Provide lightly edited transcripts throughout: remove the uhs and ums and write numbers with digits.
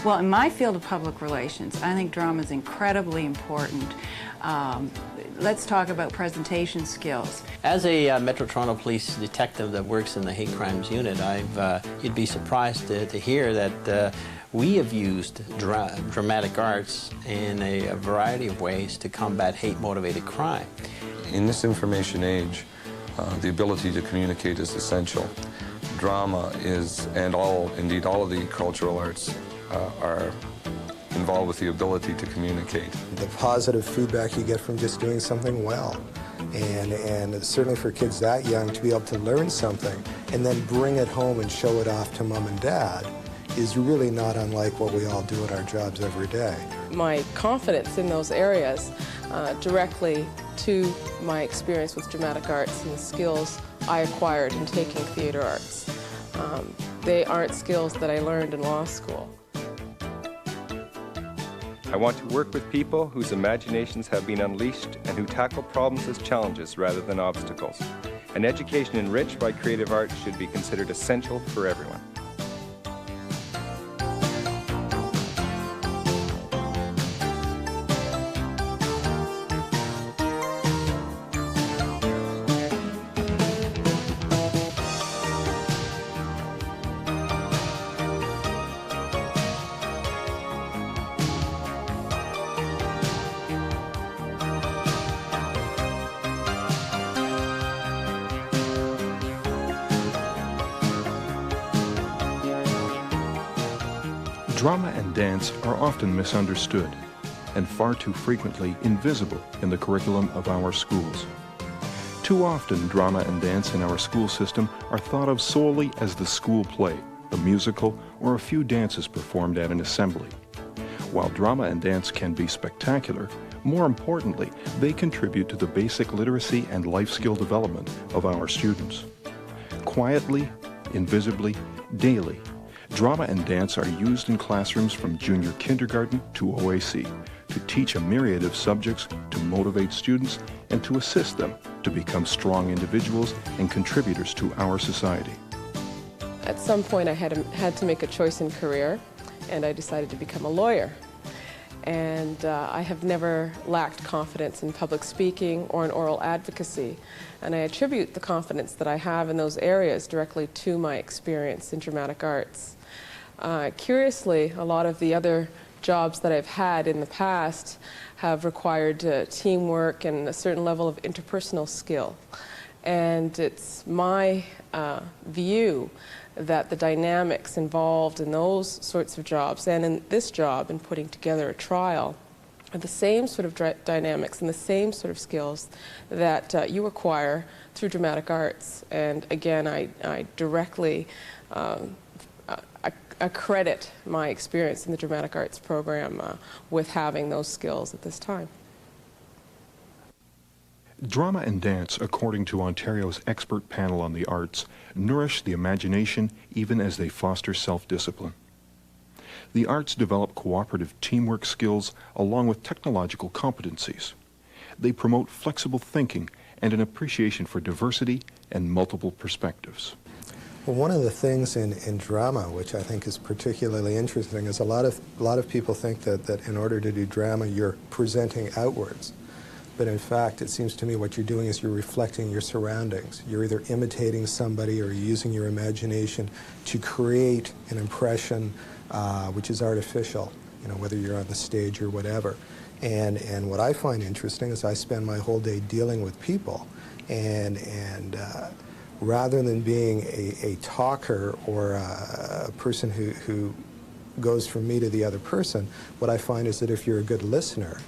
Well, in my field of public relations, I think drama is incredibly important. Let's talk about presentation skills. As a Metro Toronto Police detective that works in the hate crimes unit, you'd be surprised to hear that we have used dramatic arts in a variety of ways to combat hate-motivated crime. In this information age, the ability to communicate is essential. Drama is, and indeed all of the cultural arts are involved with the ability to communicate. The positive feedback you get from just doing something well. And certainly for kids that young to be able to learn something and then bring it home and show it off to mom and dad is really not unlike what we all do at our jobs every day. My confidence in those areas directly to my experience with dramatic arts and the skills I acquired in taking theater arts. They aren't skills that I learned in law school. I want to work with people whose imaginations have been unleashed and who tackle problems as challenges rather than obstacles. An education enriched by creative arts should be considered essential for everyone. Drama and dance are often misunderstood and far too frequently invisible in the curriculum of our schools. Too often, drama and dance in our school system are thought of solely as the school play, a musical, or a few dances performed at an assembly. While drama and dance can be spectacular, more importantly, they contribute to the basic literacy and life skill development of our students. Quietly, invisibly, daily, drama and dance are used in classrooms from junior kindergarten to OAC to teach a myriad of subjects, to motivate students, and to assist them to become strong individuals and contributors to our society. At some point I had to make a choice in career, and I decided to become a lawyer. And I have never lacked confidence in public speaking or in oral advocacy. And I attribute the confidence that I have in those areas directly to my experience in dramatic arts. Curiously, a lot of the other jobs that I've had in the past have required teamwork and a certain level of interpersonal skill. And it's my view that the dynamics involved in those sorts of jobs and in this job in putting together a trial are the same sort of dynamics and the same sort of skills that you acquire through dramatic arts. And again, I directly accredit my experience in the dramatic arts program with having those skills at this time. Drama and dance, according to Ontario's expert panel on the arts, nourish the imagination even as they foster self-discipline. The arts develop cooperative teamwork skills along with technological competencies. They promote flexible thinking and an appreciation for diversity and multiple perspectives. Well, one of the things in drama, which I think is particularly interesting, is a lot of people think that in order to do drama, you're presenting outwards. But in fact, it seems to me what you're doing is you're reflecting your surroundings. You're either imitating somebody or using your imagination to create an impression which is artificial, you know, whether you're on the stage or whatever. And what I find interesting is I spend my whole day dealing with people, and rather than being a talker or a person who goes from me to the other person, what I find is that if you're a good listener,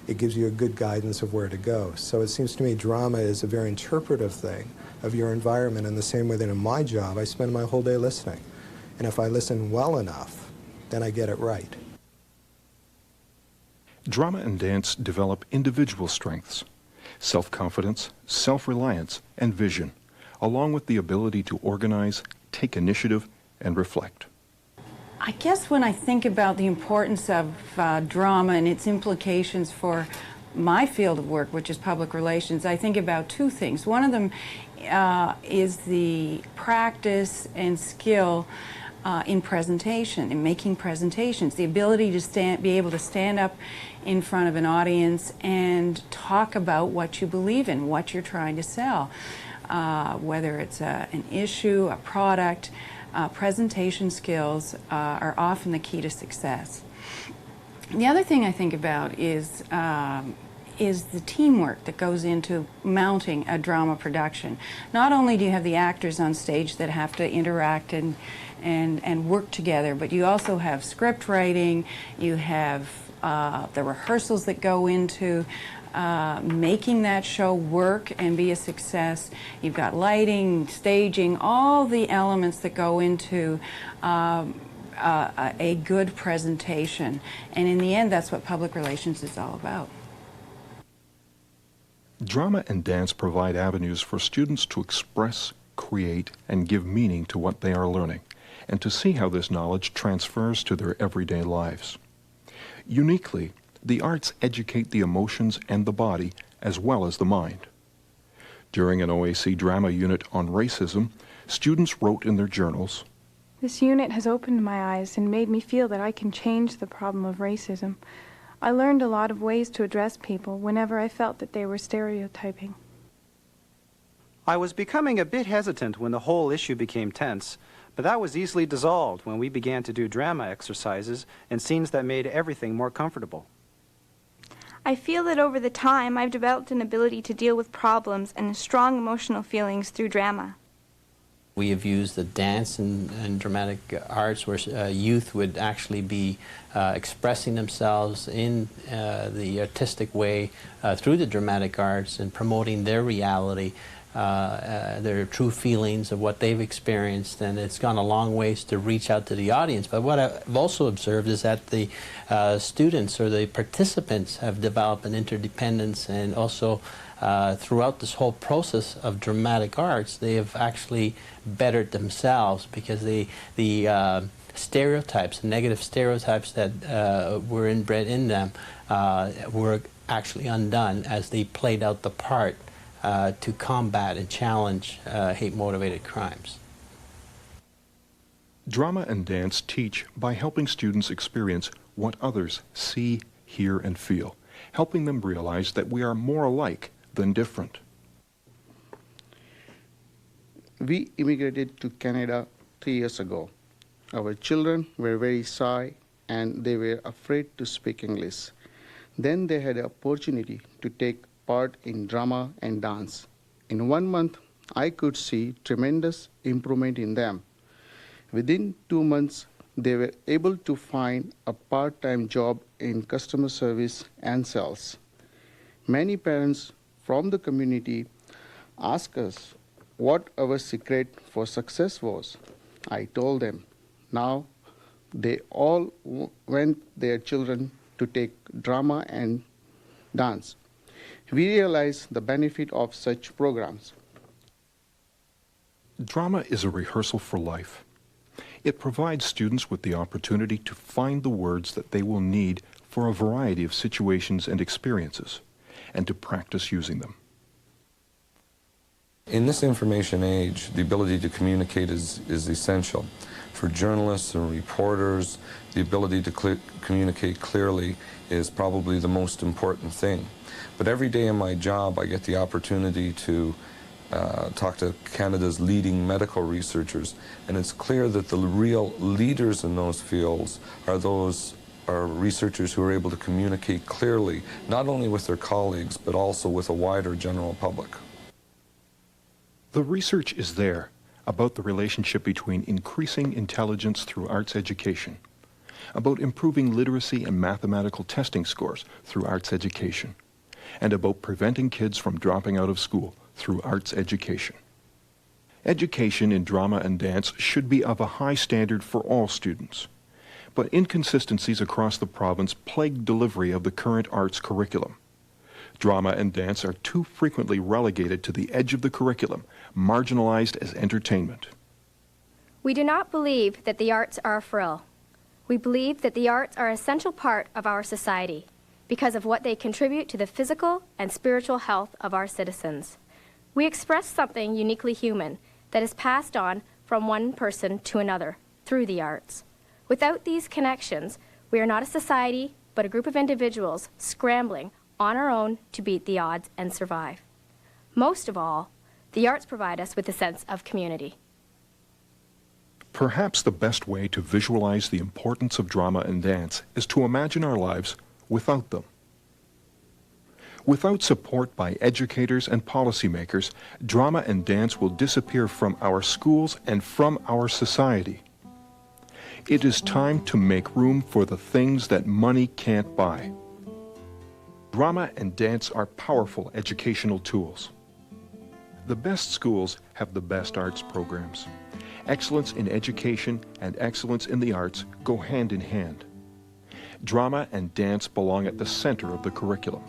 it gives you a good guidance of where to go. So it seems to me drama is a very interpretive thing of your environment in the same way that in my job I spend my whole day listening. And if I listen well enough, then I get it right. Drama and dance develop individual strengths, self-confidence, self-reliance, and vision, along with the ability to organize, take initiative, and reflect. I guess when I think about the importance of drama and its implications for my field of work, which is public relations, I think about two things. One of them is the practice and skill in presentation, in making presentations, the ability to be able to stand up in front of an audience and talk about what you believe in, what you're trying to sell, whether it's an issue, a product. Presentation skills are often the key to success. The other thing I think about is the teamwork that goes into mounting a drama production. Not only do you have the actors on stage that have to interact and work together, but you also have script writing, you have the rehearsals that go into making that show work and be a success. You've got lighting, staging, all the elements that go into a good presentation. And in the end, that's what public relations is all about. Drama and dance provide avenues for students to express, create, and give meaning to what they are learning, and to see how this knowledge transfers to their everyday lives. Uniquely, the arts educate the emotions and the body as well as the mind. During an OAC drama unit on racism, students wrote in their journals, "This unit has opened my eyes and made me feel that I can change the problem of racism. I learned a lot of ways to address people whenever I felt that they were stereotyping." I was becoming a bit hesitant when the whole issue became tense, but that was easily dissolved when we began to do drama exercises and scenes that made everything more comfortable. I feel that over the time I've developed an ability to deal with problems and strong emotional feelings through drama. We have used the dance and dramatic arts where youth would actually be expressing themselves in the artistic way through the dramatic arts and promoting their reality, their true feelings of what they've experienced, and it's gone a long ways to reach out to the audience. But what I've also observed is that the students or the participants have developed an interdependence, and also throughout this whole process of dramatic arts, they have actually bettered themselves, because the stereotypes, negative stereotypes that were inbred in them were actually undone as they played out the part to combat and challenge hate-motivated crimes. Drama and dance teach by helping students experience what others see, hear, and feel, helping them realize that we are more alike than different. We immigrated to Canada 3 years ago. Our children were very shy and they were afraid to speak English. Then they had the opportunity to take part in drama and dance. In 1 month, I could see tremendous improvement in them. Within 2 months, they were able to find a part-time job in customer service and sales. Many parents from the community asked us what our secret for success was. I told them. Now they all want their children to take drama and dance. We realize the benefit of such programs. Drama is a rehearsal for life. It provides students with the opportunity to find the words that they will need for a variety of situations and experiences, and to practice using them. In this information age, the ability to communicate is essential. For journalists and reporters, the ability to communicate clearly is probably the most important thing. But every day in my job, I get the opportunity to talk to Canada's leading medical researchers, and it's clear that the real leaders in those fields are those researchers who are able to communicate clearly, not only with their colleagues, but also with a wider general public. The research is there about the relationship between increasing intelligence through arts education, about improving literacy and mathematical testing scores through arts education, and about preventing kids from dropping out of school through arts education. Education in drama and dance should be of a high standard for all students, but inconsistencies across the province plague delivery of the current arts curriculum. Drama and dance are too frequently relegated to the edge of the curriculum, marginalized as entertainment. We do not believe that the arts are a frill. We believe that the arts are an essential part of our society because of what they contribute to the physical and spiritual health of our citizens. We express something uniquely human that is passed on from one person to another through the arts. Without these connections, we are not a society, but a group of individuals scrambling on our own to beat the odds and survive. Most of all, the arts provide us with a sense of community. Perhaps the best way to visualize the importance of drama and dance is to imagine our lives without them. Without support by educators and policymakers, drama and dance will disappear from our schools and from our society. It is time to make room for the things that money can't buy. Drama and dance are powerful educational tools. The best schools have the best arts programs. Excellence in education and excellence in the arts go hand in hand. Drama and dance belong at the center of the curriculum.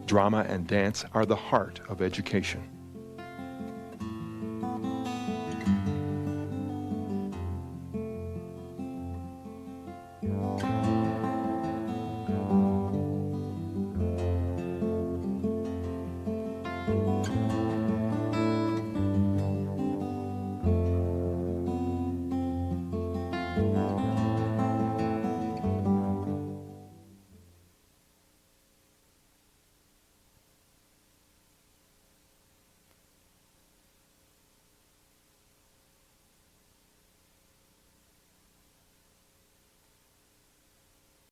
Drama and dance are the heart of education.